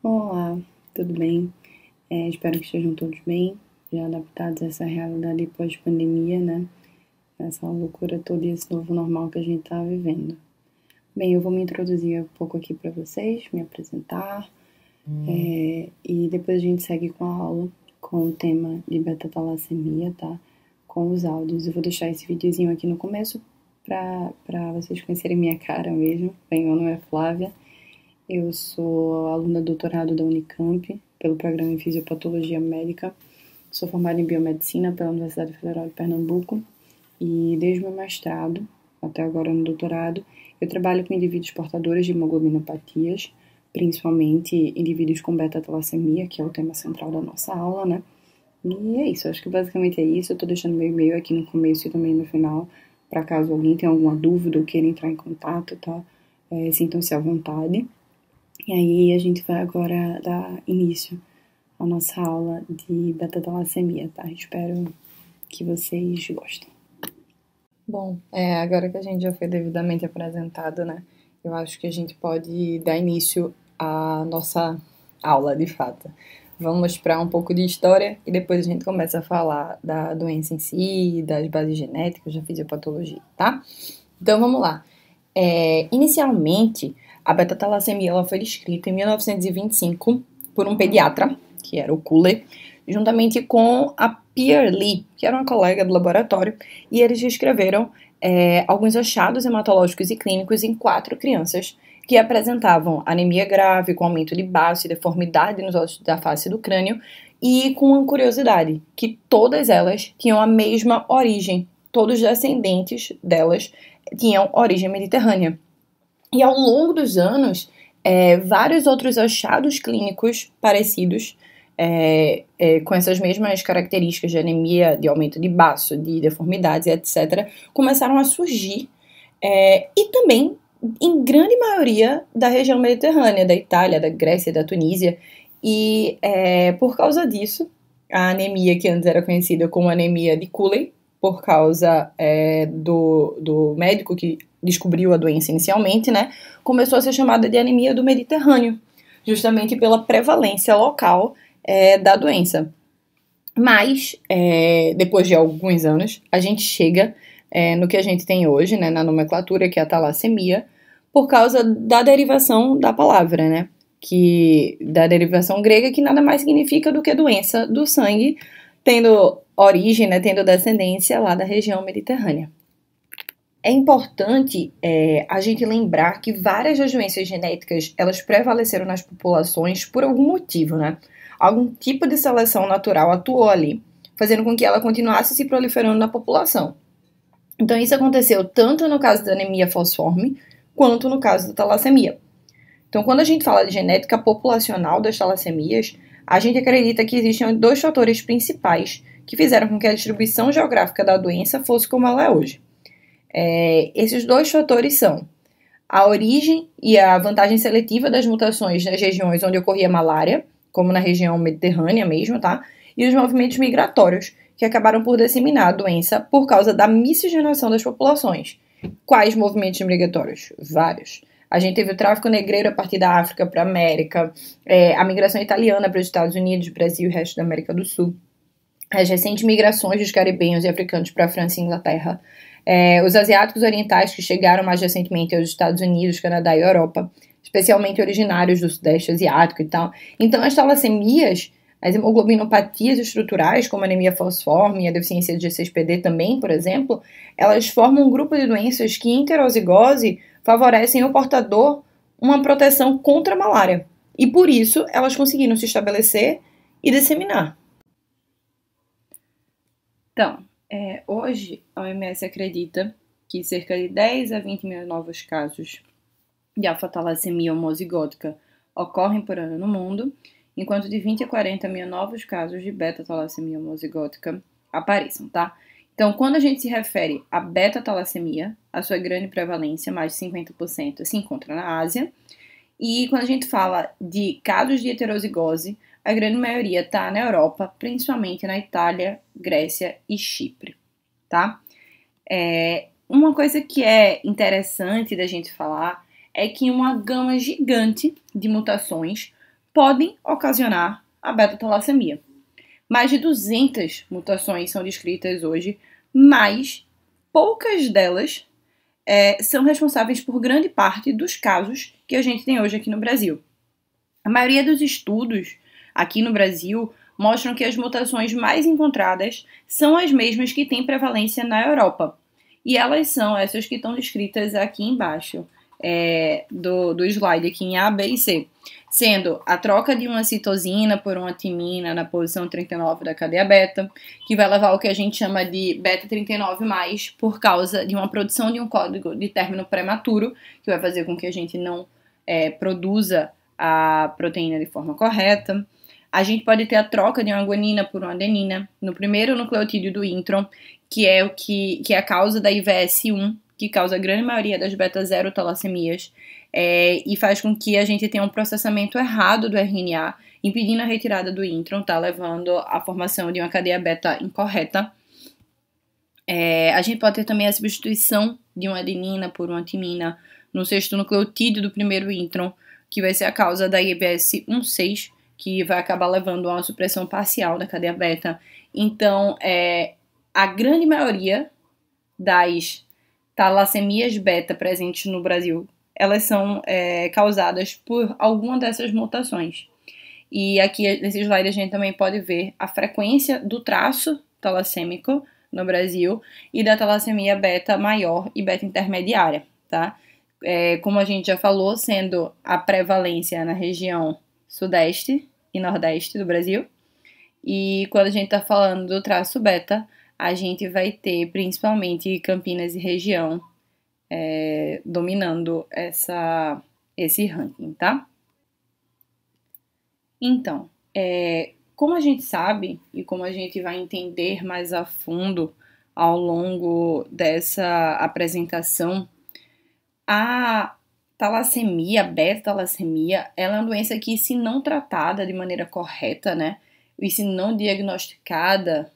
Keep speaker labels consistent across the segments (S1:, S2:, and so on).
S1: Olá, tudo bem? Espero que estejam todos bem, já adaptados a essa realidade pós-pandemia, né? Essa loucura toda e esse novo normal que a gente tá vivendo. Bem, eu vou me introduzir um pouco aqui para vocês, me apresentar, e depois a gente segue com a aula, com o tema de beta-talassemia, tá? Com os áudios. Eu vou deixar esse videozinho aqui no começo para vocês conhecerem minha cara mesmo. Bem, meu nome é Flávia. Eu sou aluna do doutorado da Unicamp, pelo programa em Fisiopatologia Médica. Sou formada em Biomedicina pela Universidade Federal de Pernambuco. E desde o meu mestrado, até agora no doutorado, eu trabalho com indivíduos portadores de hemoglobinopatias, principalmente indivíduos com beta-talassemia, que é o tema central da nossa aula, né? E é isso, acho que basicamente é isso. Eu tô deixando meu e-mail aqui no começo e também no final, para caso alguém tenha alguma dúvida ou queira entrar em contato, tá? Sintam-se à vontade. E aí a gente vai agora dar início à nossa aula de beta-talassemia, tá? Espero que vocês gostem. Bom, agora que a gente já foi devidamente apresentado, né? Eu acho que a gente pode dar início à nossa aula, de fato. Vamos para um pouco de história e depois a gente começa a falar da doença em si, das bases genéticas, da fisiopatologia, tá? Então vamos lá. Inicialmente, a beta-talassemia ela foi descrita em 1925 por um pediatra, que era o Kuller, juntamente com a Pierre Lee, que era uma colega do laboratório, e eles descreveram alguns achados hematológicos e clínicos em 4 crianças que apresentavam anemia grave, com aumento de baço e deformidade nos ossos da face do crânio, e com uma curiosidade, que todas elas tinham a mesma origem, todos os descendentes delas tinham origem mediterrânea. E ao longo dos anos, vários outros achados clínicos parecidos, com essas mesmas características de anemia, de aumento de baço, de deformidades, etc., começaram a surgir, e também, em grande maioria, da região mediterrânea, da Itália, da Grécia, da Tunísia. E por causa disso, a anemia que antes era conhecida como anemia de Cooley, por causa do médico que descobriu a doença inicialmente, né, começou a ser chamada de anemia do Mediterrâneo, justamente pela prevalência local da doença. Mas, depois de alguns anos, a gente chega no que a gente tem hoje, né, na nomenclatura, que é a talassemia, por causa da derivação da palavra, né, da derivação grega, que nada mais significa do que doença do sangue, tendo origem, né, tendo descendência lá da região mediterrânea. É importante a gente lembrar que várias das doenças genéticas, elas prevaleceram nas populações por algum motivo, né? Algum tipo de seleção natural atuou ali, fazendo com que ela continuasse se proliferando na população. Então isso aconteceu tanto no caso da anemia falciforme, quanto no caso da talassemia. Então quando a gente fala de genética populacional das talassemias, a gente acredita que existem 2 fatores principais que fizeram com que a distribuição geográfica da doença fosse como ela é hoje. Esses 2 fatores são a origem e a vantagem seletiva das mutações nas regiões onde ocorria malária, como na região mediterrânea mesmo, tá? E os movimentos migratórios, que acabaram por disseminar a doença por causa da miscigenação das populações. Quais movimentos migratórios? Vários. A gente teve o tráfico negreiro a partir da África para a América, a migração italiana para os Estados Unidos, Brasil e o resto da América do Sul, as recentes migrações dos caribenhos e africanos para a França e Inglaterra, os asiáticos orientais que chegaram mais recentemente aos Estados Unidos, Canadá e Europa, especialmente originários do Sudeste Asiático e tal. Então, as talassemias, as hemoglobinopatias estruturais, como a anemia falciforme e a deficiência de G6PD também, por exemplo, elas formam um grupo de doenças que, em heterozigose, favorecem ao portador uma proteção contra a malária. E, por isso, elas conseguiram se estabelecer e disseminar. Então, hoje a OMS acredita que cerca de 10 a 20 mil novos casos de alfa-talassemia homozigótica ocorrem por ano no mundo, enquanto de 20 a 40 mil novos casos de beta-talassemia homozigótica apareçam, tá? Então, quando a gente se refere a beta-talassemia, a sua grande prevalência, mais de 50%, se encontra na Ásia. E quando a gente fala de casos de heterozigose, a grande maioria está na Europa, principalmente na Itália, Grécia e Chipre, tá? Uma coisa que é interessante da gente falar é que uma gama gigante de mutações podem ocasionar a beta-talassemia. Mais de 200 mutações são descritas hoje, mas poucas delas são responsáveis por grande parte dos casos que a gente tem hoje aqui no Brasil. A maioria dos estudos aqui no Brasil mostram que as mutações mais encontradas são as mesmas que têm prevalência na Europa. E elas são essas que estão descritas aqui embaixo do slide, aqui em A, B e C. Sendo a troca de uma citosina por uma timina na posição 39 da cadeia beta, que vai levar ao que a gente chama de beta-39+, por causa de uma produção de um código de término prematuro, que vai fazer com que a gente não produza a proteína de forma correta. A gente pode ter a troca de uma guanina por uma adenina no primeiro nucleotídeo do intron, que é a causa da IVS-1, que causa a grande maioria das beta-0 talassemias, e faz com que a gente tenha um processamento errado do RNA, impedindo a retirada do intron, tá? Levando à formação de uma cadeia beta incorreta. A gente pode ter também a substituição de uma adenina por uma timina no sexto nucleotídeo do primeiro intron, que vai ser a causa da IBS-16, que vai acabar levando a uma supressão parcial da cadeia beta. Então, a grande maioria das talassemias beta presentes no Brasil, elas são causadas por alguma dessas mutações. E aqui nesse slide a gente também pode ver a frequência do traço talassêmico no Brasil e da talassemia beta maior e beta intermediária, tá? Como a gente já falou, sendo a prevalência na região sudeste e nordeste do Brasil. E quando a gente está falando do traço beta, a gente vai ter principalmente Campinas e região dominando esse ranking, tá? Então, como a gente sabe e como a gente vai entender mais a fundo ao longo dessa apresentação, a talassemia, a beta-talassemia, ela é uma doença que, se não tratada de maneira correta, né, e se não diagnosticada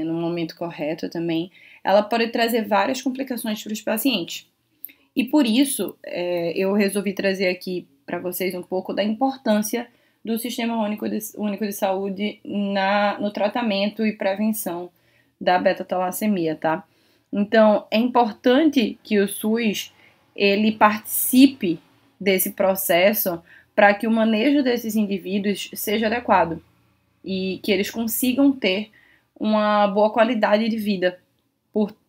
S1: no momento correto também, ela pode trazer várias complicações para os pacientes. E por isso, eu resolvi trazer aqui para vocês um pouco da importância do Sistema Único de Saúde no tratamento e prevenção da beta-talassemia, tá? Então, é importante que o SUS ele participe desse processo para que o manejo desses indivíduos seja adequado e que eles consigam ter uma boa qualidade de vida,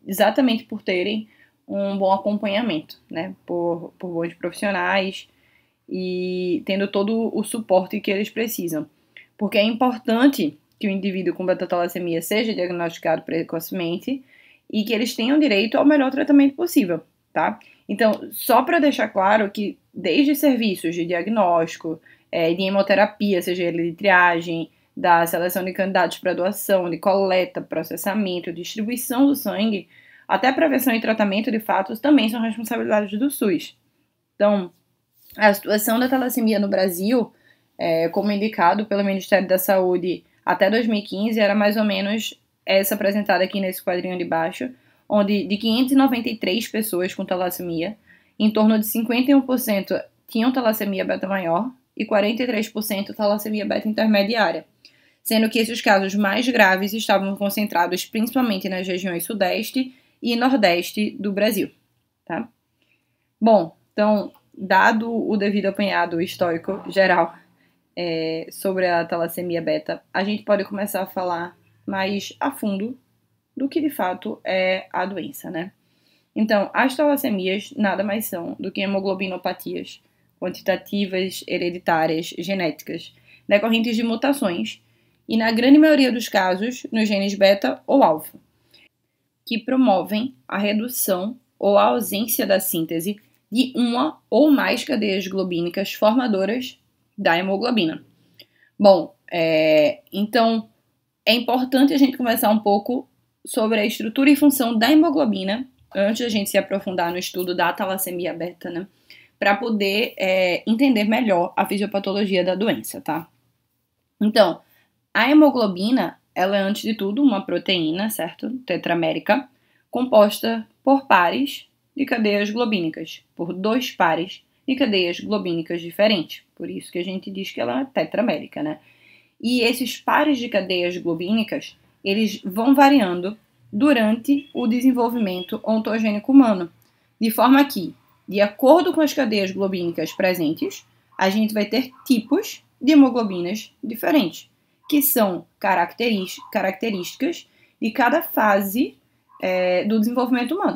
S1: exatamente por terem um bom acompanhamento, né, por bons profissionais e tendo todo o suporte que eles precisam. Porque é importante que o indivíduo com beta-talassemia seja diagnosticado precocemente e que eles tenham direito ao melhor tratamento possível, tá? Então, só para deixar claro que desde serviços de diagnóstico, de hemoterapia, seja ele de triagem, da seleção de candidatos para doação, de coleta, processamento, distribuição do sangue, até prevenção e tratamento de fatos também são responsabilidades do SUS. Então, a situação da talassemia no Brasil, como indicado pelo Ministério da Saúde até 2015, era mais ou menos essa apresentada aqui nesse quadrinho de baixo, onde de 593 pessoas com talassemia, em torno de 51% tinham talassemia beta maior e 43% talassemia beta intermediária, sendo que esses casos mais graves estavam concentrados principalmente nas regiões sudeste e nordeste do Brasil, tá? Bom, então, dado o devido apanhado histórico geral sobre a talassemia beta, a gente pode começar a falar mais a fundo do que de fato é a doença, né? Então, as talassemias nada mais são do que hemoglobinopatias quantitativas, hereditárias, genéticas, decorrentes de mutações, e na grande maioria dos casos, nos genes beta ou alfa, que promovem a redução ou a ausência da síntese de uma ou mais cadeias globínicas formadoras da hemoglobina. Bom, então é importante a gente conversar um pouco sobre a estrutura e função da hemoglobina antes de a gente se aprofundar no estudo da talassemia beta, né? Para poder entender melhor a fisiopatologia da doença, tá? Então, a hemoglobina, ela é antes de tudo uma proteína, certo? Tetramérica, composta por pares de cadeias globínicas, por 2 pares de cadeias globínicas diferentes. Por isso que a gente diz que ela é tetramérica, né? E esses pares de cadeias globínicas, eles vão variando durante o desenvolvimento ontogênico humano, de forma que, de acordo com as cadeias globínicas presentes, a gente vai ter tipos de hemoglobinas diferentes, que são características de cada fase do desenvolvimento humano.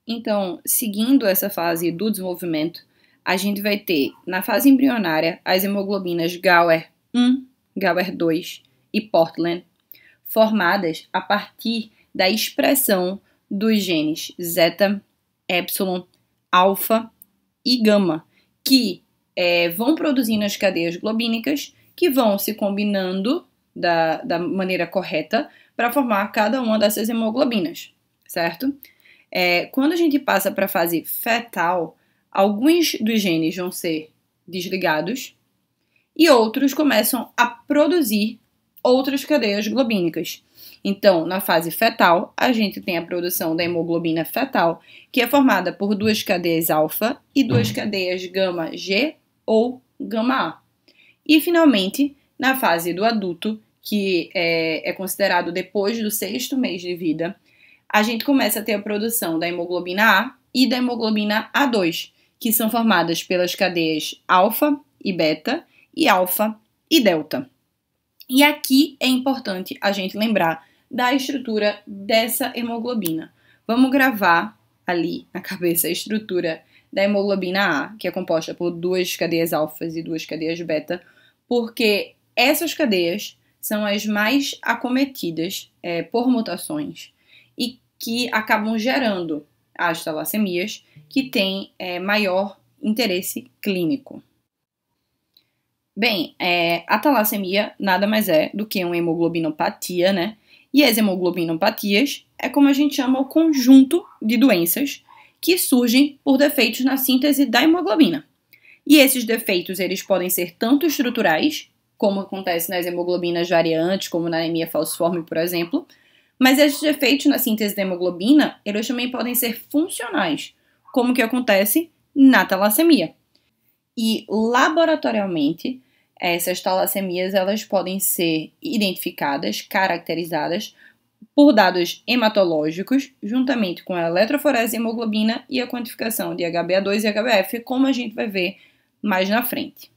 S1: Então, seguindo essa fase do desenvolvimento, a gente vai ter, na fase embrionária, as hemoglobinas Gauer-1, Gauer-2 e Portland, formadas a partir da expressão dos genes zeta, epsilon, alfa e gama, que vão produzindo as cadeias globínicas, que vão se combinando da maneira correta para formar cada uma dessas hemoglobinas, certo? Quando a gente passa para a fase fetal, alguns dos genes vão ser desligados e outros começam a produzir outras cadeias globínicas. Então, na fase fetal, a gente tem a produção da hemoglobina fetal, que é formada por duas cadeias alfa e duas cadeias gama G ou gama A. E, finalmente, na fase do adulto, que é considerado depois do 6º mês de vida, a gente começa a ter a produção da hemoglobina A e da hemoglobina A2, que são formadas pelas cadeias alfa e beta e alfa e delta. E aqui é importante a gente lembrar da estrutura dessa hemoglobina. Vamos gravar ali na cabeça a estrutura da hemoglobina A, que é composta por duas cadeias alfas e duas cadeias beta, porque essas cadeias são as mais acometidas por mutações e que acabam gerando as talassemias, que têm maior interesse clínico. Bem, a talassemia nada mais é do que uma hemoglobinopatia, né? E as hemoglobinopatias é como a gente chama o conjunto de doenças que surgem por defeitos na síntese da hemoglobina. E esses defeitos, eles podem ser tanto estruturais, como acontece nas hemoglobinas variantes, como na anemia falciforme, por exemplo, mas esses defeitos na síntese da hemoglobina, eles também podem ser funcionais, como que acontece na talassemia. E laboratorialmente, essas talassemias elas podem ser identificadas, caracterizadas por dados hematológicos, juntamente com a eletroforese de hemoglobina e a quantificação de HbA2 e HbF, como a gente vai ver mais na frente.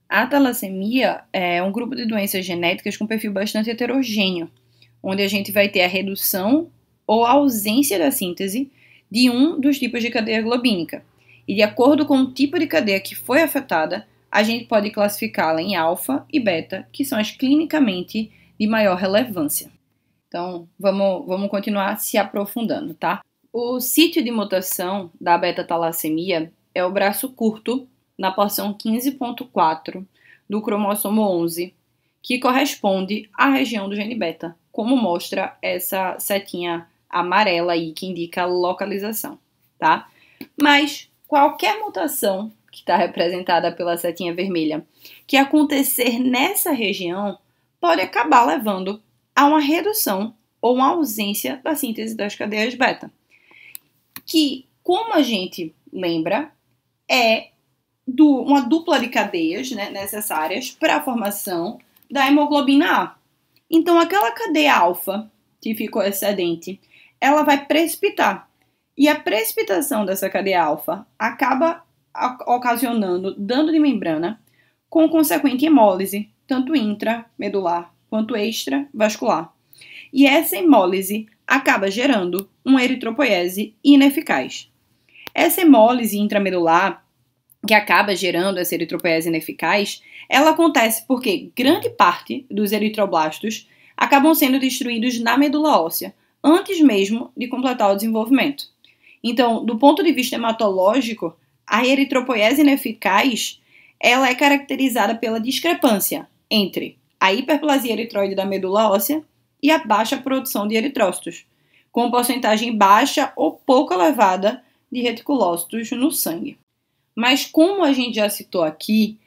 S1: A talassemia é um grupo de doenças genéticas com perfil bastante heterogêneo, onde a gente vai ter a redução ou a ausência da síntese de um dos tipos de cadeia globínica. E de acordo com o tipo de cadeia que foi afetada, a gente pode classificá-la em alfa e beta, que são as clinicamente de maior relevância. Então, vamos continuar se aprofundando, tá? O sítio de mutação da beta-talassemia é o braço curto na porção 15.4 do cromossomo 11, que corresponde à região do gene beta, como mostra essa setinha amarela aí que indica a localização, tá? Mas qualquer mutação que está representada pela setinha vermelha que acontecer nessa região pode acabar levando a uma redução ou uma ausência da síntese das cadeias beta, que, como a gente lembra, é uma dupla de cadeias, né, necessárias para a formação da hemoglobina A. Então, aquela cadeia alfa que ficou excedente, ela vai precipitar. E a precipitação dessa cadeia alfa acaba ocasionando dano de membrana com consequente hemólise, tanto intramedular quanto extravascular. E essa hemólise acaba gerando uma eritropoiese ineficaz. Essa hemólise intramedular, que acaba gerando essa eritropoiese ineficaz, ela acontece porque grande parte dos eritroblastos acabam sendo destruídos na medula óssea, antes mesmo de completar o desenvolvimento. Então, do ponto de vista hematológico, a eritropoiese ineficaz, ela é caracterizada pela discrepância entre a hiperplasia eritroide da medula óssea e a baixa produção de eritrócitos, com porcentagem baixa ou pouco elevada de reticulócitos no sangue. Mas como a gente já citou aqui,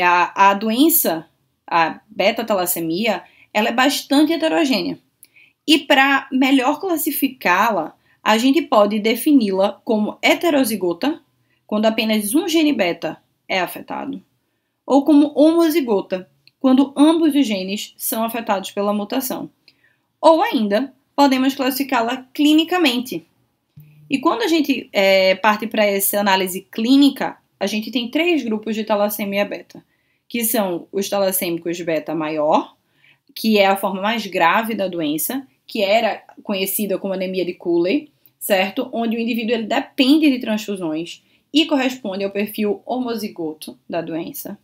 S1: a doença, a beta-talassemia, ela é bastante heterogênea. E para melhor classificá-la, a gente pode defini-la como heterozigota, quando apenas um gene beta é afetado, ou como homozigota, quando ambos os genes são afetados pela mutação. Ou ainda, podemos classificá-la clinicamente. E quando a gente parte para essa análise clínica, a gente tem 3 grupos de talassemia beta, que são os talassêmicos beta maior, que é a forma mais grave da doença, que era conhecida como anemia de Cooley, certo? Onde o indivíduo ele depende de transfusões e corresponde ao perfil homozigoto da doença.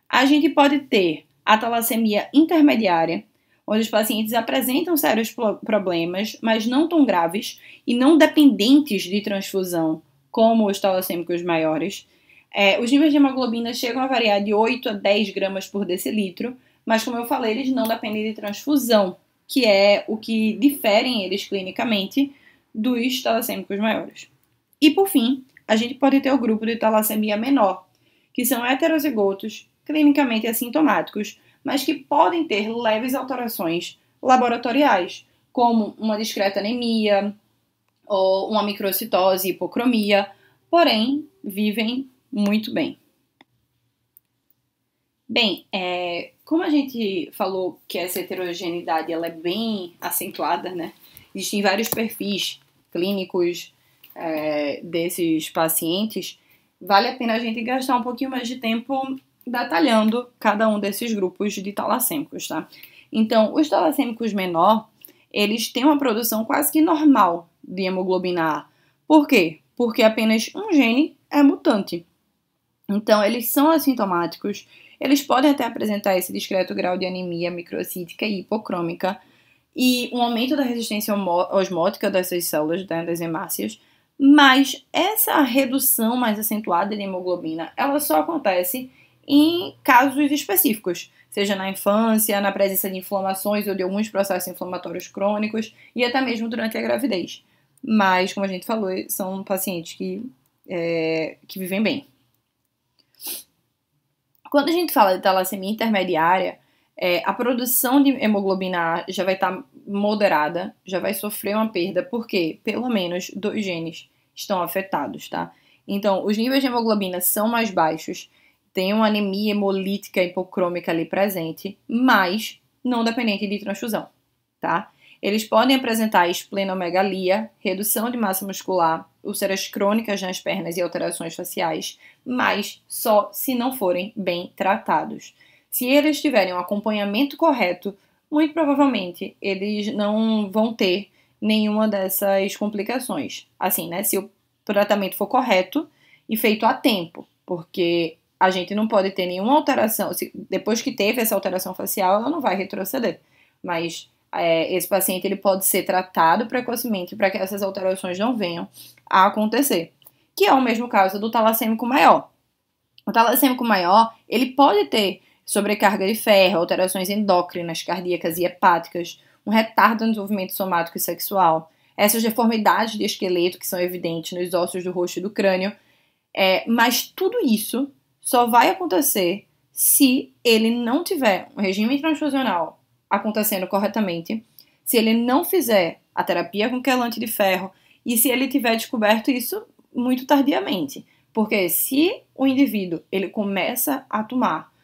S1: A gente pode ter a talassemia intermediária, onde os pacientes apresentam sérios problemas, mas não tão graves e não dependentes de transfusão, como os talassêmicos maiores. Os níveis de hemoglobina chegam a variar de 8 a 10 gramas por decilitro, mas como eu falei, eles não dependem de transfusão, que é o que diferem eles clinicamente dos talassêmicos maiores. E por fim, a gente pode ter o grupo de talassemia menor, que são heterozigotos, clinicamente assintomáticos, mas que podem ter leves alterações laboratoriais, como uma discreta anemia ou uma microcitose e hipocromia, porém vivem muito bem. Bem, como a gente falou que essa heterogeneidade ela é bem acentuada, né? Existem vários perfis clínicos desses pacientes, vale a pena a gente gastar um pouquinho mais de tempo detalhando cada um desses grupos de talassêmicos, tá? Então, os talassêmicos menor, eles têm uma produção quase que normal de hemoglobina A. Por quê? Porque apenas um gene é mutante. Então, eles são assintomáticos, eles podem até apresentar esse discreto grau de anemia microcítica e hipocrômica e um aumento da resistência osmótica dessas células, das hemácias, mas essa redução mais acentuada de hemoglobina, ela só acontece em casos específicos, seja na infância, na presença de inflamações ou de alguns processos inflamatórios crônicos e até mesmo durante a gravidez. Mas, como a gente falou, são pacientes que vivem bem. Quando a gente fala de talassemia intermediária, a produção de hemoglobina A já vai estar moderada, já vai sofrer uma perda, porque pelo menos 2 genes estão afetados, tá? Então, os níveis de hemoglobina são mais baixos, tem uma anemia hemolítica hipocrômica ali presente, mas não dependente de transfusão, tá? Eles podem apresentar esplenomegalia, redução de massa muscular, úlceras crônicas nas pernas e alterações faciais, mas só se não forem bem tratados. Se eles tiverem um acompanhamento correto, muito provavelmente eles não vão ter nenhuma dessas complicações. Assim, né? Se o tratamento for correto e feito a tempo, porque a gente não pode ter nenhuma alteração. Depois que teve essa alteração facial, ela não vai retroceder. Mas esse paciente ele pode ser tratado precocemente para que essas alterações não venham a acontecer. Que é o mesmo caso do talassêmico maior. O talassêmico maior, ele pode ter sobrecarga de ferro, alterações endócrinas, cardíacas e hepáticas, um retardo no desenvolvimento somático e sexual, essas deformidades de esqueleto que são evidentes nos ossos do rosto e do crânio, mas tudo isso só vai acontecer se ele não tiver um regime transfusional acontecendo corretamente, se ele não fizer a terapia com quelante de ferro e se ele tiver descoberto isso muito tardiamente. Porque se o indivíduo ele começa a tomar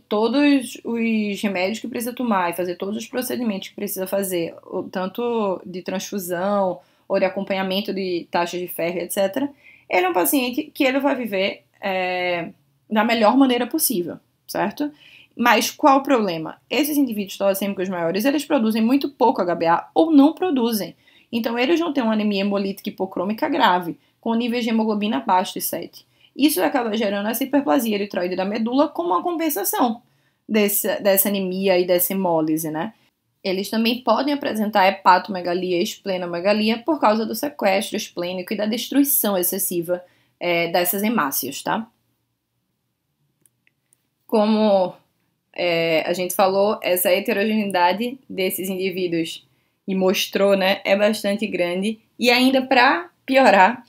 S1: todos os remédios que precisa tomar e fazer todos os procedimentos que precisa fazer, tanto de transfusão ou de acompanhamento de taxas de ferro, etc., ele é um paciente que ele vai viver da melhor maneira possível, certo? Mas qual o problema? Esses indivíduos talassêmicos maiores, eles produzem muito pouco HbA ou não produzem. Então, eles vão ter uma anemia hemolítica hipocrômica grave, com níveis de hemoglobina abaixo de 7. Isso acaba gerando essa hiperplasia eritroide da medula como uma compensação dessa anemia e dessa hemólise, né? Eles também podem apresentar hepatomegalia e esplenomegalia por causa do sequestro esplênico e da destruição excessiva dessas hemácias, tá? Como a gente falou, essa heterogeneidade desses indivíduos e mostrou, né, é bastante grande. E ainda para piorar,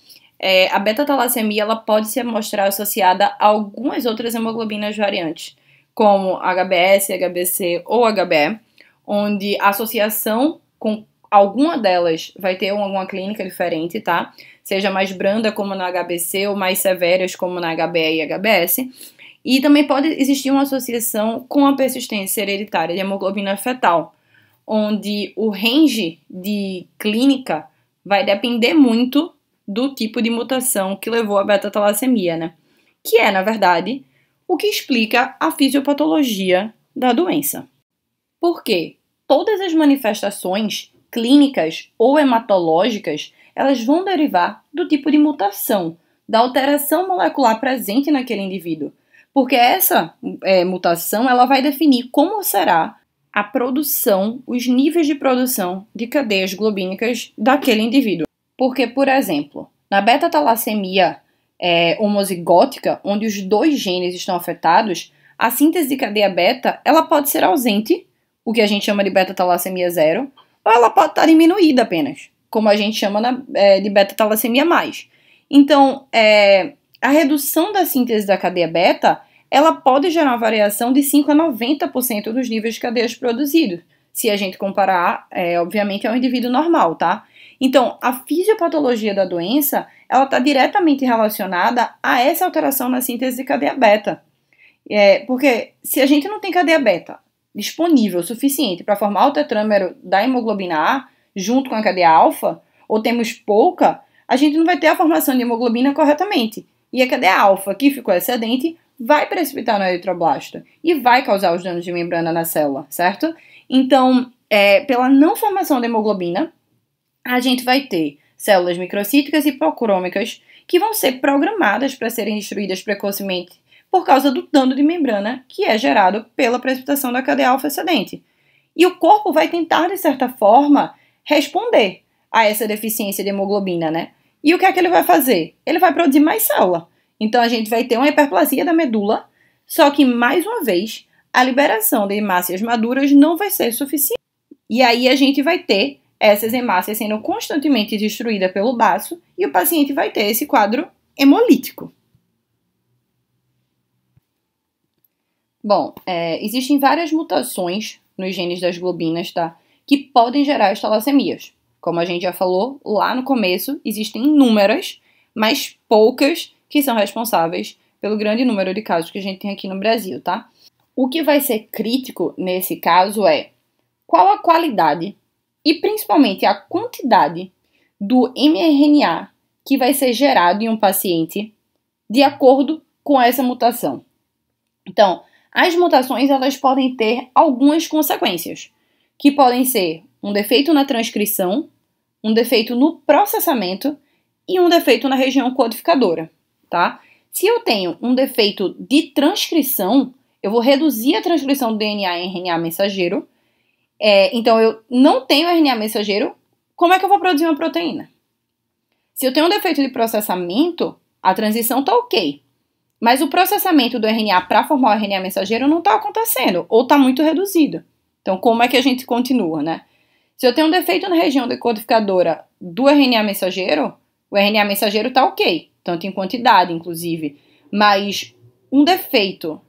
S1: a beta-talassemia ela pode se mostrar associada a algumas outras hemoglobinas variantes, como HBS, HBC ou HBE, onde a associação com alguma delas vai ter alguma clínica diferente, tá? seja mais branda como na HBC ou mais severas como na HBE e HBS. E também pode existir uma associação com a persistência hereditária de hemoglobina fetal, onde o range de clínica vai depender muito do tipo de mutação que levou à beta-talassemia, né? Que é, na verdade, o que explica a fisiopatologia da doença. Porque todas as manifestações clínicas ou hematológicas, elas vão derivar do tipo de mutação, da alteração molecular presente naquele indivíduo. Porque essa mutação ela vai definir como será a produção, os níveis de produção de cadeias globínicas daquele indivíduo. Porque, por exemplo, na beta-talassemia homozigótica, onde os dois genes estão afetados, a síntese de cadeia beta ela pode ser ausente, o que a gente chama de beta-talassemia 0, ou ela pode estar diminuída apenas, como a gente chama de beta-talassemia mais. Então, a redução da síntese da cadeia beta, ela pode gerar uma variação de 5 a 90% dos níveis de cadeias produzidos, se a gente comparar, obviamente, ao indivíduo normal, tá? Então, a fisiopatologia da doença, ela está diretamente relacionada a essa alteração na síntese de cadeia beta. Porque se a gente não tem cadeia beta disponível suficiente para formar o tetrâmero da hemoglobina A, junto com a cadeia alfa, ou temos pouca, a gente não vai ter a formação de hemoglobina corretamente. E a cadeia alfa, que ficou excedente, vai precipitar no eritroblasto e vai causar os danos de membrana na célula, certo? Então, pela não formação de hemoglobina, a gente vai ter células microcíticas e hipocriômicas que vão ser programadas para serem destruídas precocemente por causa do dano de membrana que é gerado pela precipitação da cadeia alfa excedente. E o corpo vai tentar, de certa forma, responder a essa deficiência de hemoglobina, né? E o que é que ele vai fazer? Ele vai produzir mais célula. Então, a gente vai ter uma hiperplasia da medula, só que, mais uma vez, a liberação de hemácias maduras não vai ser suficiente. E aí, a gente vai ter essas hemácias sendo constantemente destruídas pelo baço e o paciente vai ter esse quadro hemolítico. Bom, existem várias mutações nos genes das globinas, tá? Que podem gerar as talassemias. Como a gente já falou lá no começo, existem inúmeras, mas poucas que são responsáveis pelo grande número de casos que a gente tem aqui no Brasil, tá? O que vai ser crítico nesse caso é qual a qualidade e principalmente a quantidade do mRNA que vai ser gerado em um paciente de acordo com essa mutação. Então, as mutações elas podem ter algumas consequências, que podem ser um defeito na transcrição, um defeito no processamento e um defeito na região codificadora, tá? Se eu tenho um defeito de transcrição, eu vou reduzir a transcrição do DNA em RNA mensageiro. Então, eu não tenho RNA mensageiro, como é que eu vou produzir uma proteína? Se eu tenho um defeito de processamento, a transição tá ok. Mas o processamento do RNA para formar o RNA mensageiro não está acontecendo, ou está muito reduzido. Então, como é que a gente continua, né? Se eu tenho um defeito na região decodificadora do RNA mensageiro, o RNA mensageiro está ok, tanto em quantidade, inclusive. Mas um defeito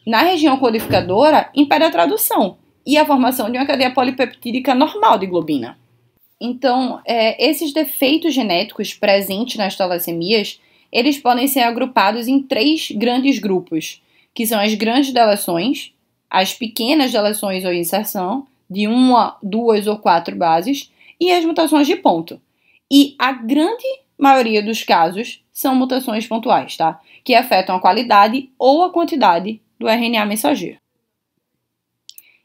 S1: na região codificadora impede a tradução e a formação de uma cadeia polipeptídica normal de globina. Então, esses defeitos genéticos presentes nas talassemias, eles podem ser agrupados em 3 grandes grupos, que são as grandes deleções, as pequenas deleções ou inserção, de 1, 2 ou 4 bases, e as mutações de ponto. E a grande maioria dos casos são mutações pontuais, tá? Que afetam a qualidade ou a quantidade do RNA mensageiro.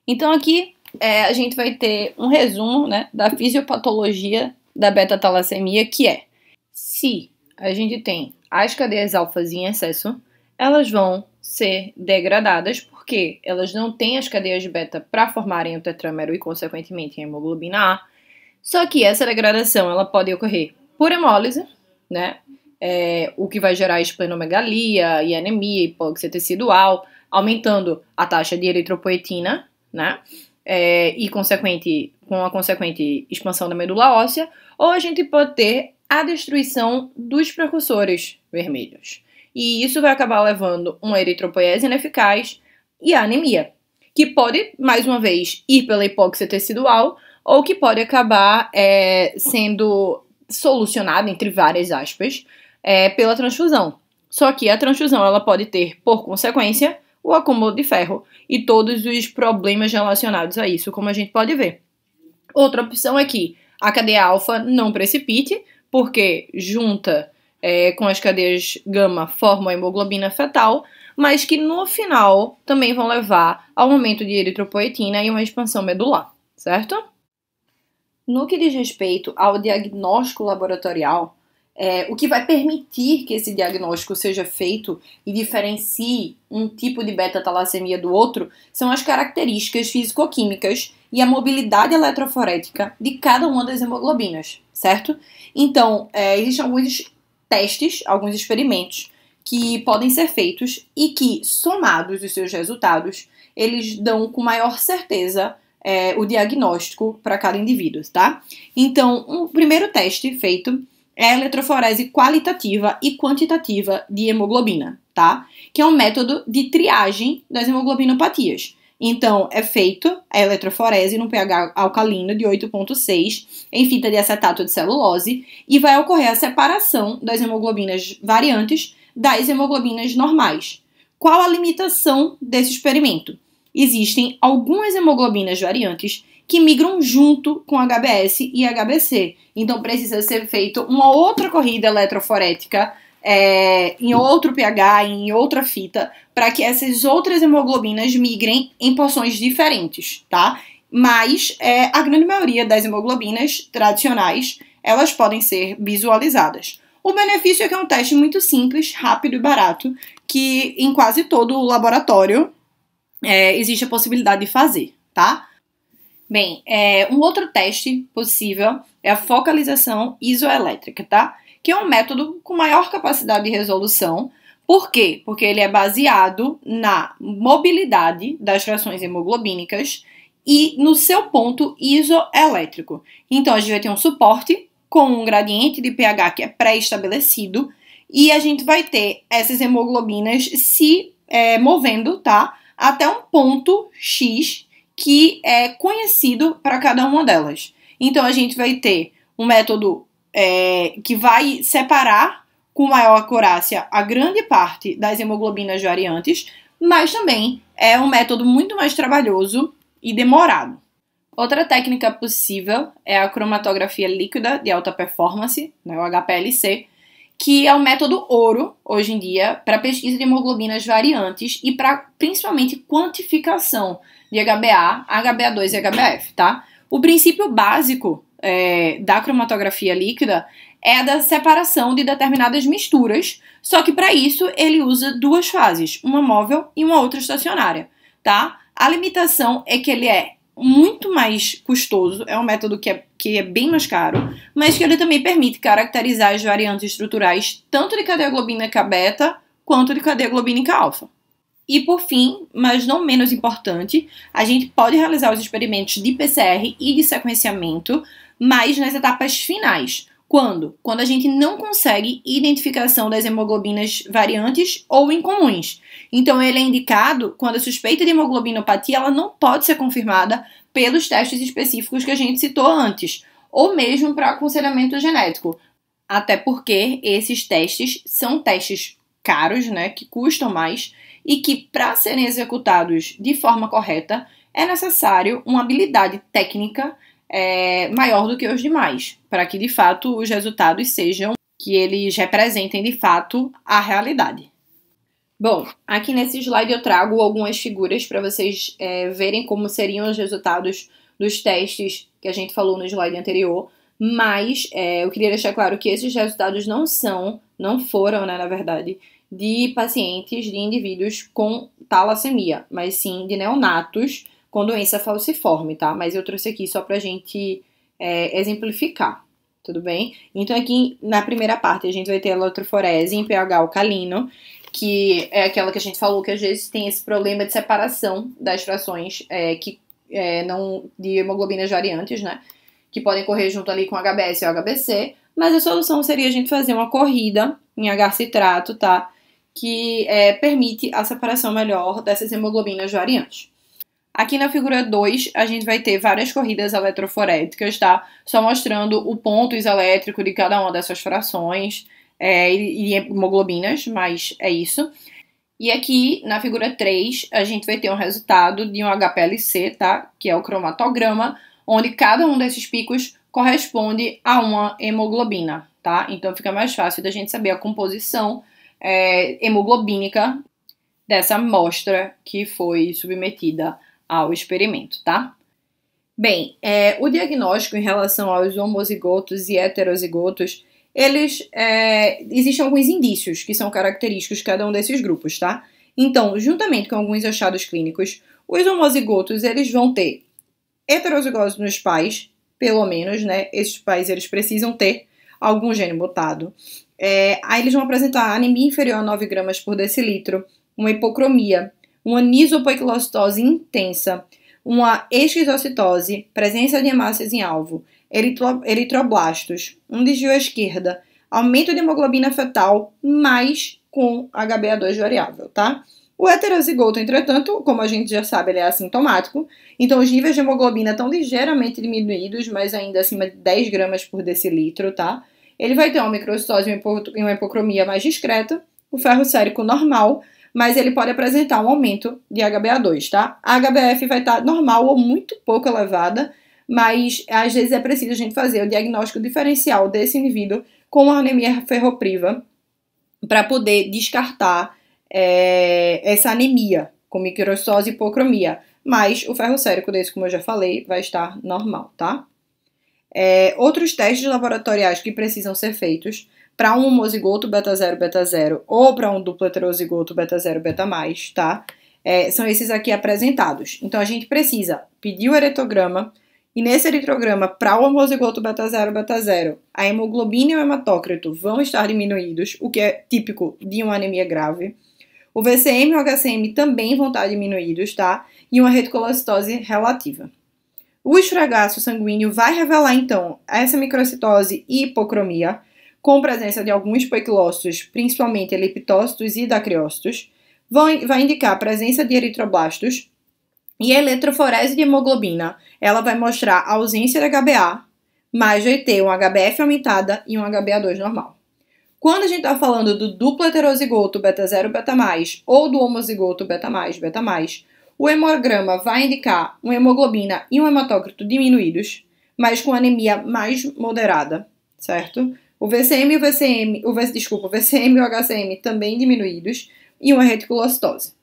S1: Então aqui a gente vai ter um resumo, né, da fisiopatologia da beta-talassemia, que é, se a gente tem as cadeias alfas em excesso, elas vão ser degradadas porque elas não têm as cadeias de beta para formarem o tetrâmero e, consequentemente, a hemoglobina A. Só que essa degradação ela pode ocorrer por hemólise, né? O que vai gerar esplenomegalia e anemia, hipóxia tecidual, aumentando a taxa de eritropoetina, né? E com a consequente expansão da medula óssea, ou a gente pode ter a destruição dos precursores vermelhos. E isso vai acabar levando uma eritropoiese ineficaz e a anemia, que pode, mais uma vez, ir pela hipóxia tecidual ou que pode acabar sendo solucionada, entre várias aspas, pela transfusão. Só que a transfusão ela pode ter, por consequência, o acúmulo de ferro e todos os problemas relacionados a isso, como a gente pode ver. Outra opção é que a cadeia alfa não precipite, porque junta com as cadeias gama formam a hemoglobina fetal, mas que no final também vão levar ao aumento de eritropoetina e uma expansão medular, certo? No que diz respeito ao diagnóstico laboratorial, o que vai permitir que esse diagnóstico seja feito e diferencie um tipo de beta-talassemia do outro são as características físico-químicas e a mobilidade eletroforética de cada uma das hemoglobinas, certo? Então, existem alguns testes, alguns experimentos que podem ser feitos e que, somados os seus resultados, eles dão com maior certeza o diagnóstico para cada indivíduo, tá? Então, um primeiro teste feito é a eletroforese qualitativa e quantitativa de hemoglobina, tá? Que é um método de triagem das hemoglobinopatias. Então, é feito a eletroforese num pH alcalino de 8,6 em fita de acetato de celulose e vai ocorrer a separação das hemoglobinas variantes das hemoglobinas normais. Qual a limitação desse experimento? Existem algumas hemoglobinas variantes que migram junto com HbS e HbC. Então, precisa ser feita uma outra corrida eletroforética em outro pH, em outra fita, para que essas outras hemoglobinas migrem em porções diferentes, tá? Mas a grande maioria das hemoglobinas tradicionais, elas podem ser visualizadas. O benefício é que é um teste muito simples, rápido e barato, que em quase todo o laboratório existe a possibilidade de fazer, tá? Bem, um outro teste possível é a focalização isoelétrica, tá? Que é um método com maior capacidade de resolução. Por quê? Porque ele é baseado na mobilidade das frações hemoglobínicas e no seu ponto isoelétrico. Então, a gente vai ter um suporte com um gradiente de pH que é pré-estabelecido e a gente vai ter essas hemoglobinas se movendo, tá? Até um ponto X que é conhecido para cada uma delas. Então, a gente vai ter um método que vai separar com maior acurácia a grande parte das hemoglobinas variantes, mas também é um método muito mais trabalhoso e demorado. Outra técnica possível é a cromatografia líquida de alta performance, né, o HPLC, que é o método ouro, hoje em dia, para pesquisa de hemoglobinas variantes e para, principalmente, quantificação de HbA, HbA2 e HbF, tá? O princípio básico da cromatografia líquida é a da separação de determinadas misturas, só que para isso ele usa duas fases, uma móvel e uma outra estacionária, tá? A limitação é que ele é muito mais custoso, é um método que é bem mais caro, mas que ele também permite caracterizar as variantes estruturais tanto de cadeia globínica beta quanto de cadeia globínica alfa. E por fim, mas não menos importante, a gente pode realizar os experimentos de PCR e de sequenciamento, mas nas etapas finais. Quando? Quando a gente não consegue identificação das hemoglobinas variantes ou incomuns. Então, ele é indicado quando a suspeita de hemoglobinopatia ela não pode ser confirmada pelos testes específicos que a gente citou antes, ou mesmo para aconselhamento genético. Até porque esses testes são testes caros, né, que custam mais, e que, para serem executados de forma correta, é necessário uma habilidade técnica maior do que os demais, para que, de fato, os resultados sejam que eles representem, de fato, a realidade. Bom, aqui nesse slide eu trago algumas figuras para vocês verem como seriam os resultados dos testes que a gente falou no slide anterior, mas eu queria deixar claro que esses resultados não foram, né, na verdade, de pacientes, de indivíduos com talassemia, mas sim de neonatos com doença falciforme, tá? Mas eu trouxe aqui só pra gente exemplificar, tudo bem? Então aqui na primeira parte a gente vai ter a eletroforese em pH alcalino, que é aquela que a gente falou que às vezes tem esse problema de separação das frações não de hemoglobinas variantes, né? Que podem correr junto ali com HbS e HbC, mas a solução seria a gente fazer uma corrida em H-citrato, tá? Que permite a separação melhor dessas hemoglobinas variantes. Aqui na figura 2, a gente vai ter várias corridas eletroforéticas, tá? Só mostrando o ponto isoelétrico de cada uma dessas frações e hemoglobinas, mas é isso. E aqui, na figura 3, a gente vai ter um resultado de um HPLC, tá? Que é o cromatograma, onde cada um desses picos corresponde a uma hemoglobina, tá? Então fica mais fácil da gente saber a composição hemoglobínica dessa amostra que foi submetida ao experimento, tá? Bem, o diagnóstico em relação aos homozigotos e heterozigotos, existem alguns indícios que são característicos de cada um desses grupos, tá? Então, juntamente com alguns achados clínicos, os homozigotos, eles vão ter heterozigose nos pais, pelo menos, né? Esses pais, eles precisam ter algum gene mutado. Aí eles vão apresentar anemia inferior a 9 gramas por decilitro, uma hipocromia, uma nisopoiquilocitose intensa, uma esquizocitose, presença de hemácias em alvo, eritroblastos, um desvio à esquerda, aumento de hemoglobina fetal, mais com HbA2 variável, tá? O heterozigoto, entretanto, como a gente já sabe, ele é assintomático, então os níveis de hemoglobina estão ligeiramente diminuídos, mas ainda acima de 10 gramas por decilitro, tá? Ele vai ter uma microcitose e uma hipocromia mais discreta, o ferro sérico normal, mas ele pode apresentar um aumento de HbA2, tá? A HbF vai estar normal ou muito pouco elevada, mas às vezes é preciso a gente fazer o diagnóstico diferencial desse indivíduo com a anemia ferropriva para poder descartar essa anemia com microcitose e hipocromia. Mas o ferro sérico desse, como eu já falei, vai estar normal, tá? Outros testes laboratoriais que precisam ser feitos para um homozigoto beta-0, beta-0 ou para um duplo heterozigoto beta-0, beta+, tá? São esses aqui apresentados. Então, a gente precisa pedir o eretograma e nesse eritrograma, para o homozigoto beta-0, beta-0, a hemoglobina e o hematócrito vão estar diminuídos, o que é típico de uma anemia grave. O VCM e o HCM também vão estar diminuídos, tá? E uma reticulocitose relativa. O esfregaço sanguíneo vai revelar, então, essa microcitose e hipocromia, com presença de alguns poiquilócitos, principalmente eliptócitos e dacriócitos, vai indicar a presença de eritroblastos, e a eletroforese de hemoglobina, ela vai mostrar a ausência de HbA, mas vai ter um HbF aumentada e um HbA2 normal. Quando a gente está falando do duplo heterozigoto beta-0, beta+, ou do homozigoto beta+, beta+, o hemograma vai indicar uma hemoglobina e um hematócrito diminuídos, mas com anemia mais moderada, certo? O VCM e o HCM também diminuídos e uma reticulocitose.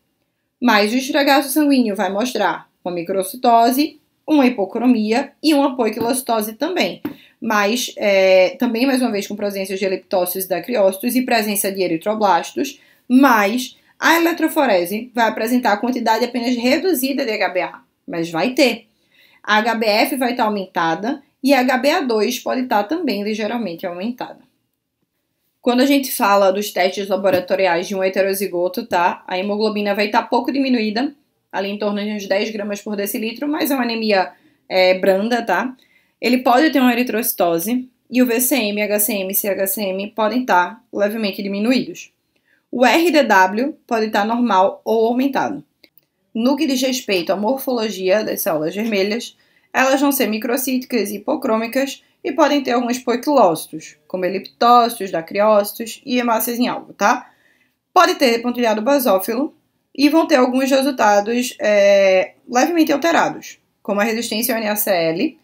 S1: Mas o esfregaço sanguíneo vai mostrar uma microcitose, uma hipocromia e uma poiquilocitose também. Mas também, mais uma vez, com presença de eliptócitos e dacriócitos e presença de eritroblastos, mas a eletroforese vai apresentar a quantidade apenas reduzida de HbA, mas vai ter. A HbF vai estar aumentada e a HbA2 pode estar também ligeiramente aumentada. Quando a gente fala dos testes laboratoriais de um heterozigoto, tá? A hemoglobina vai estar pouco diminuída, ali em torno de uns 10 gramas por decilitro, mas é uma anemia branda, tá? Ele pode ter uma eritrocitose e o VCM, HCM e CHCM podem estar levemente diminuídos. O RDW pode estar normal ou aumentado. No que diz respeito à morfologia das células vermelhas, elas vão ser microcíticas e hipocrômicas e podem ter alguns poiquilócitos, como eliptócitos, dacriócitos e hemácias em alvo, tá? Pode ter pontilhado basófilo e vão ter alguns resultados levemente alterados, como a resistência ao NaCl,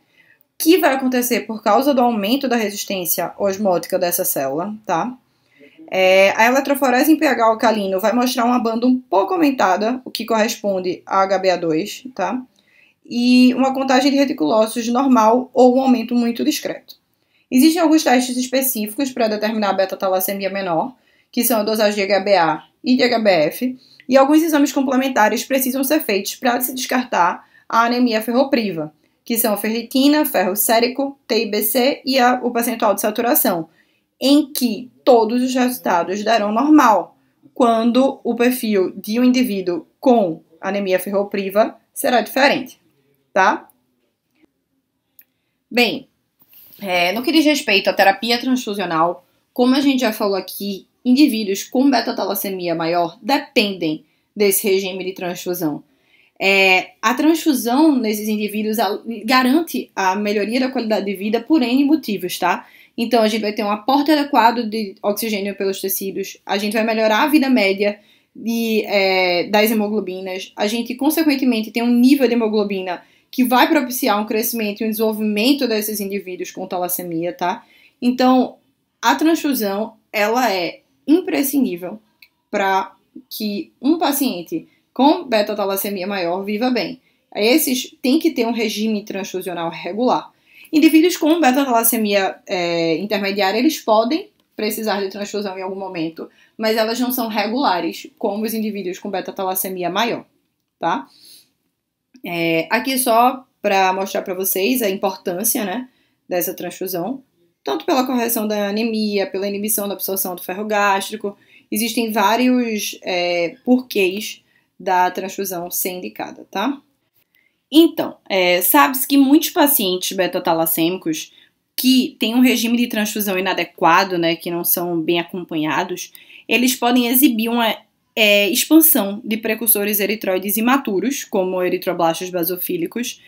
S1: que vai acontecer por causa do aumento da resistência osmótica dessa célula, tá? A eletroforese em pH alcalino vai mostrar uma banda um pouco aumentada, o que corresponde a HbA2, tá? E uma contagem de reticulócitos normal ou um aumento muito discreto. Existem alguns testes específicos para determinar a beta-talassemia menor, que são a dosagem de HbA e de HbF, e alguns exames complementares precisam ser feitos para se descartar a anemia ferropriva, que são ferritina, ferro sérico, TIBC e o percentual de saturação, em que todos os resultados darão normal, quando o perfil de um indivíduo com anemia ferropriva será diferente, tá? Bem, no que diz respeito à terapia transfusional, como a gente já falou aqui, indivíduos com beta-talassemia maior dependem desse regime de transfusão. A transfusão nesses indivíduos garante a melhoria da qualidade de vida por N motivos, tá? Então, a gente vai ter um aporte adequado de oxigênio pelos tecidos, a gente vai melhorar a vida média das hemoglobinas, a gente, consequentemente, tem um nível de hemoglobina que vai propiciar um crescimento e um desenvolvimento desses indivíduos com talassemia, tá? Então, a transfusão, ela é imprescindível para que um paciente com beta-talassemia maior viva bem. Esses têm que ter um regime transfusional regular. Indivíduos com beta-talassemia intermediária, eles podem precisar de transfusão em algum momento, mas elas não são regulares, como os indivíduos com beta-talassemia maior, tá? Aqui só para mostrar para vocês a importância, né, dessa transfusão, tanto pela correção da anemia, pela inibição da absorção do ferro gástrico. Existem vários porquês da transfusão ser indicada, tá? Então, sabe-se que muitos pacientes beta-talassêmicos que têm um regime de transfusão inadequado, né, que não são bem acompanhados, eles podem exibir uma expansão de precursores eritroides imaturos, como eritroblastos basofílicos,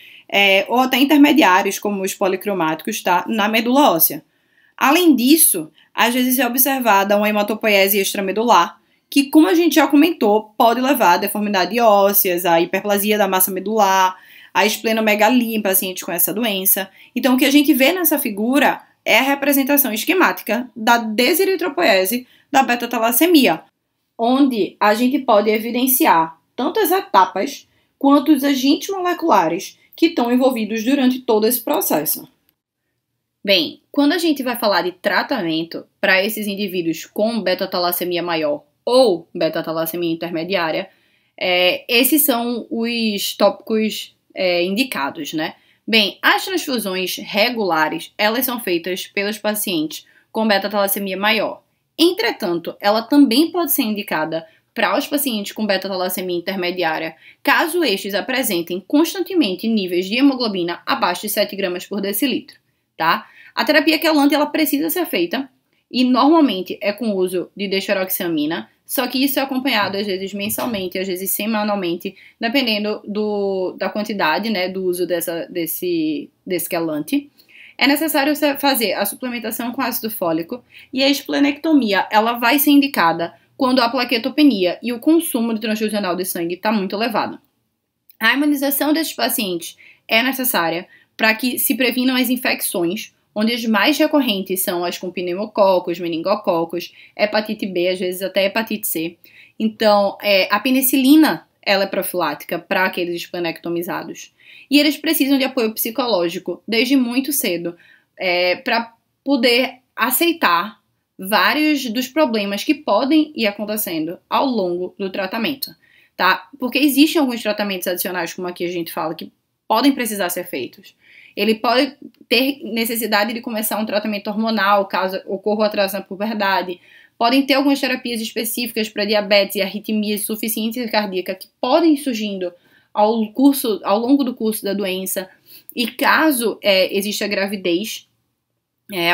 S1: ou até intermediários, como os policromáticos, tá, na medula óssea. Além disso, às vezes é observada uma hematopoiese extramedular, que, como a gente já comentou, pode levar a deformidade ósseas, a hiperplasia da massa medular, a esplenomegalia em pacientes com essa doença. Então, o que a gente vê nessa figura é a representação esquemática da deseritropoiese da beta-talassemia, onde a gente pode evidenciar tanto as etapas quanto os agentes moleculares que estão envolvidos durante todo esse processo. Bem, quando a gente vai falar de tratamento para esses indivíduos com beta-talassemia maior ou beta-talassemia intermediária, esses são os tópicos indicados, né? Bem, as transfusões regulares, elas são feitas pelos pacientes com beta-talassemia maior. Entretanto, ela também pode ser indicada para os pacientes com beta-talassemia intermediária, caso estes apresentem constantemente níveis de hemoglobina abaixo de 7 gramas por decilitro, tá? A terapia quelante, ela precisa ser feita e normalmente é com o uso de dextroxamina, só que isso é acompanhado às vezes mensalmente, às vezes semanalmente, dependendo da quantidade, né, do uso desse quelante. É necessário fazer a suplementação com ácido fólico e a esplenectomia, ela vai ser indicada quando a plaquetopenia e o consumo de transfusional de sangue está muito elevado. A imunização desses pacientes é necessária para que se previnam as infecções, onde as mais recorrentes são as com pneumococos, meningococos, hepatite B, às vezes até hepatite C. Então, a penicilina, ela é profilática para aqueles esplenectomizados. E eles precisam de apoio psicológico desde muito cedo para poder aceitar vários dos problemas que podem ir acontecendo ao longo do tratamento, tá? Porque existem alguns tratamentos adicionais, como aqui a gente fala, que podem precisar ser feitos. Ele pode ter necessidade de começar um tratamento hormonal, caso ocorra o atraso na puberdade. Podem ter algumas terapias específicas para diabetes e arritmias, insuficiência cardíaca, que podem ir surgindo ao longo do curso da doença. E caso exista gravidez,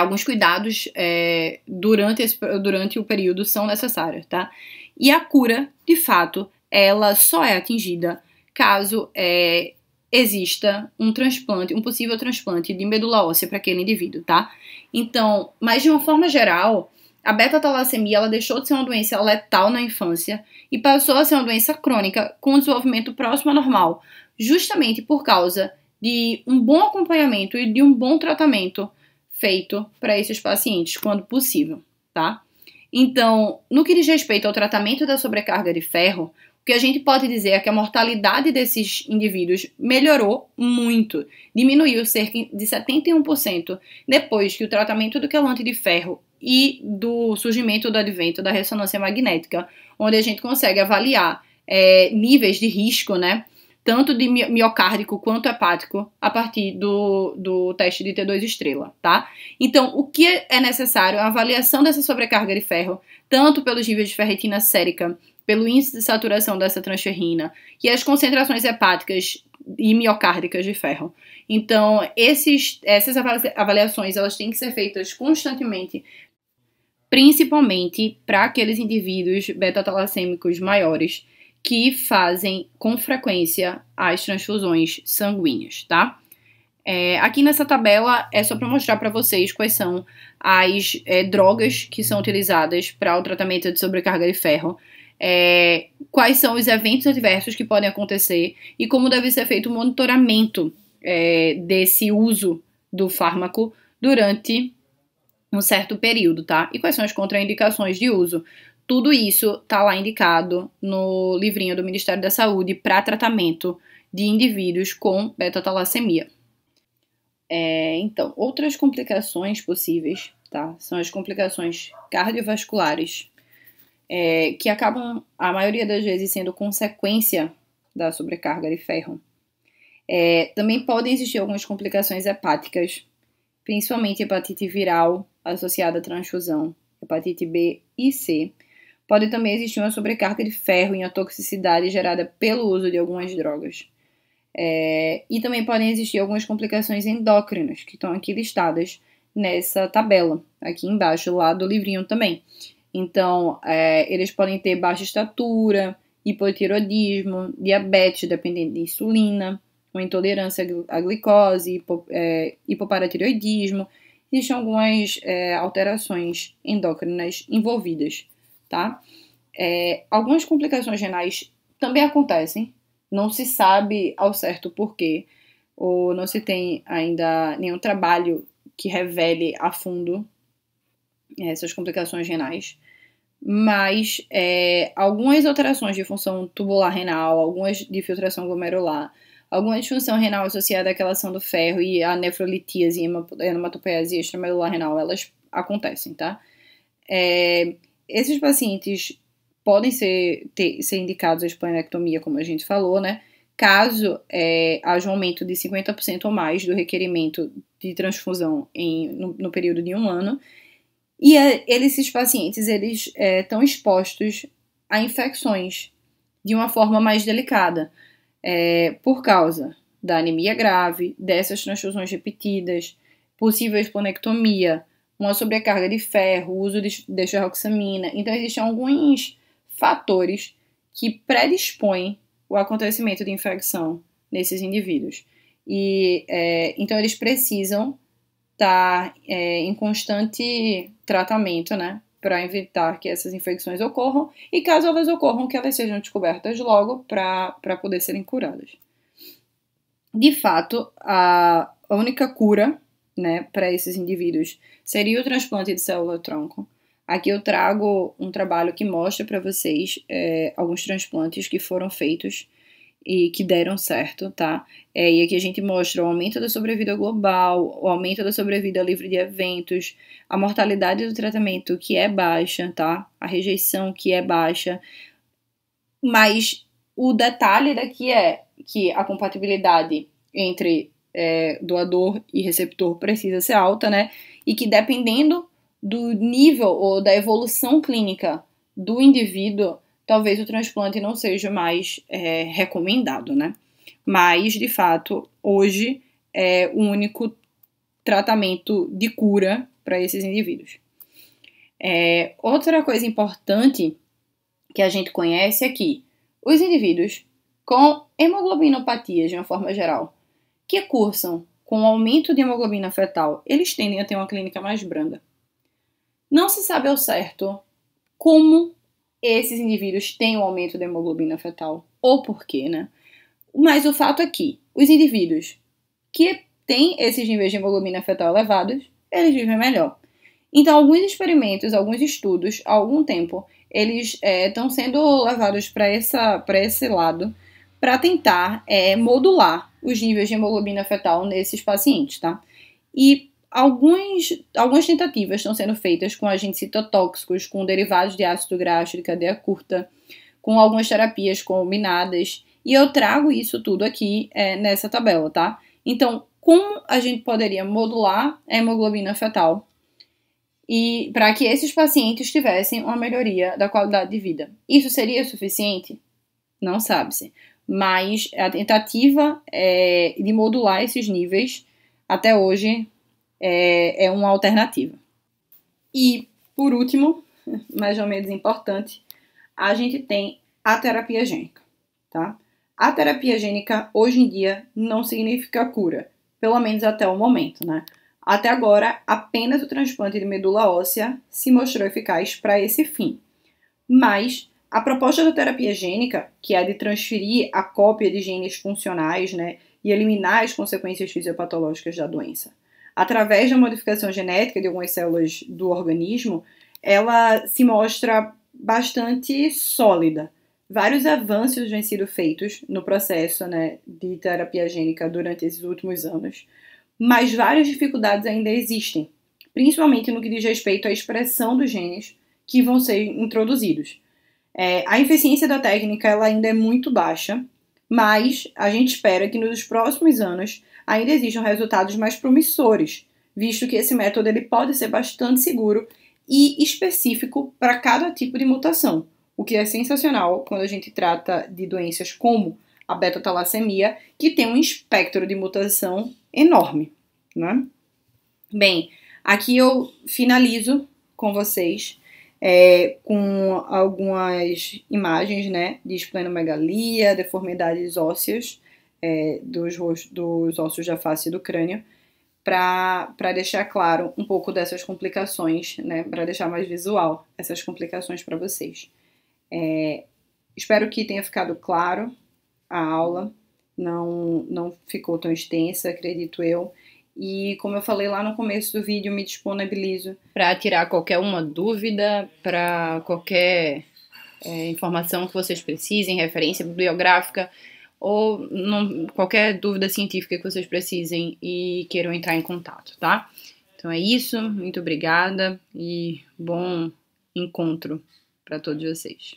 S1: alguns cuidados durante o período são necessários, tá? E a cura, de fato, ela só é atingida caso exista um possível transplante de medula óssea para aquele indivíduo, tá? Então, mas de uma forma geral, a beta-talassemia, ela deixou de ser uma doença letal na infância e passou a ser uma doença crônica com desenvolvimento próximo ao normal, justamente por causa de um bom acompanhamento e de um bom tratamento feito para esses pacientes, quando possível, tá? Então, no que diz respeito ao tratamento da sobrecarga de ferro, o que a gente pode dizer é que a mortalidade desses indivíduos melhorou muito, diminuiu cerca de 71% depois que o tratamento do quelante de ferro e do surgimento do advento da ressonância magnética, onde a gente consegue avaliar níveis de risco, né, tanto de miocárdico quanto hepático, a partir do teste de T2 estrela, tá? Então, o que é necessário? A avaliação dessa sobrecarga de ferro, tanto pelos níveis de ferritina sérica, pelo índice de saturação dessa transferrina e as concentrações hepáticas e miocárdicas de ferro. Então, essas avaliações, elas têm que ser feitas constantemente, principalmente para aqueles indivíduos beta-talassêmicos maiores, que fazem com frequência as transfusões sanguíneas, tá? Aqui nessa tabela é só para mostrar para vocês quais são as drogas que são utilizadas para o tratamento de sobrecarga de ferro, quais são os eventos adversos que podem acontecer e como deve ser feito o monitoramento desse uso do fármaco durante um certo período, tá? E quais são as contraindicações de uso. Tudo isso tá lá indicado no livrinho do Ministério da Saúde para tratamento de indivíduos com beta-talassemia. Então, outras complicações possíveis, tá? São as complicações cardiovasculares, que acabam, a maioria das vezes, sendo consequência da sobrecarga de ferro. Também podem existir algumas complicações hepáticas, principalmente hepatite viral associada à transfusão, hepatite B e C. Pode também existir uma sobrecarga de ferro e uma toxicidade gerada pelo uso de algumas drogas. E também podem existir algumas complicações endócrinas, que estão aqui listadas nessa tabela, aqui embaixo, lá do livrinho também. Então, eles podem ter baixa estatura, hipotiroidismo, diabetes dependente de insulina, uma intolerância à glicose, hipoparatiroidismo. Existem algumas alterações endócrinas envolvidas, tá? Algumas complicações renais também acontecem, não se sabe ao certo porquê, ou não se tem ainda nenhum trabalho que revele a fundo essas complicações renais, mas algumas alterações de função tubular renal, algumas de filtração glomerular, alguma disfunção renal associada àquela ação do ferro e à nefrolitíase e hematopoiesia extramedular renal, elas acontecem, tá? Esses pacientes podem ser indicados a esplenectomia, como a gente falou, né? Caso haja um aumento de 50% ou mais do requerimento de transfusão no período de 1 ano. E esses pacientes, eles estão expostos a infecções de uma forma mais delicada, por causa da anemia grave, dessas transfusões repetidas, possível esplenectomia, uma sobrecarga de ferro, uso de dextroxamina. Então, existem alguns fatores que predispõem o acontecimento de infecção nesses indivíduos. E, então, eles precisam estar em constante tratamento, né, para evitar que essas infecções ocorram e, caso elas ocorram, que elas sejam descobertas logo para poder serem curadas. De fato, a única cura, né, para esses indivíduos seria o transplante de célula-tronco. Aqui eu trago um trabalho que mostra para vocês alguns transplantes que foram feitos e que deram certo, tá? E aqui a gente mostra o aumento da sobrevida global, o aumento da sobrevida livre de eventos, a mortalidade do tratamento que é baixa, tá? A rejeição que é baixa. Mas o detalhe daqui é que a compatibilidade entre doador e receptor precisa ser alta, né? E que dependendo do nível ou da evolução clínica do indivíduo, talvez o transplante não seja mais recomendado, né? Mas, de fato, hoje é o único tratamento de cura para esses indivíduos. Outra coisa importante que a gente conhece é que os indivíduos com hemoglobinopatias, de uma forma geral, que cursam com o aumento de hemoglobina fetal, eles tendem a ter uma clínica mais branda. Não se sabe ao certo como esses indivíduos têm um aumento da hemoglobina fetal, ou por quê, né? Mas o fato é que os indivíduos que têm esses níveis de hemoglobina fetal elevados, eles vivem melhor. Então, alguns experimentos, alguns estudos, há algum tempo, eles estão sendo levados para esse lado, para tentar modular os níveis de hemoglobina fetal nesses pacientes, tá? E algumas tentativas estão sendo feitas com agentes citotóxicos, com derivados de ácido graxo de cadeia curta, com algumas terapias combinadas, e eu trago isso tudo aqui nessa tabela, tá? Então, como a gente poderia modular a hemoglobina fetal e para que esses pacientes tivessem uma melhoria da qualidade de vida? Isso seria suficiente? Não sabe-se. Mas a tentativa de modular esses níveis, até hoje, é uma alternativa. E, por último, mais ou menos importante, a gente tem a terapia gênica, tá? A terapia gênica, hoje em dia, não significa cura, pelo menos até o momento, né? Até agora, apenas o transplante de medula óssea se mostrou eficaz para esse fim. Mas a proposta da terapia gênica, que é de transferir a cópia de genes funcionais, né, e eliminar as consequências fisiopatológicas da doença, através da modificação genética de algumas células do organismo, ela se mostra bastante sólida. Vários avanços vêm sido feitos no processo, né, de terapia gênica durante esses últimos anos, mas várias dificuldades ainda existem, principalmente no que diz respeito à expressão dos genes que vão ser introduzidos. A eficiência da técnica ela ainda é muito baixa, mas a gente espera que nos próximos anos ainda existam resultados mais promissores, visto que esse método ele pode ser bastante seguro e específico para cada tipo de mutação, o que é sensacional quando a gente trata de doenças como a beta-talassemia, que tem um espectro de mutação enorme, né? Bem, aqui eu finalizo com vocês com algumas imagens, né, de esplenomegalia, deformidades ósseas dos ossos da face e do crânio, para deixar claro um pouco dessas complicações, né, para deixar mais visual essas complicações para vocês. Espero que tenha ficado claro a aula, não ficou tão extensa, acredito eu. E como eu falei lá no começo do vídeo, me disponibilizo para tirar qualquer uma dúvida, para qualquer informação que vocês precisem, referência bibliográfica ou qualquer dúvida científica que vocês precisem e queiram entrar em contato, tá? Então é isso, muito obrigada e bom encontro para todos vocês.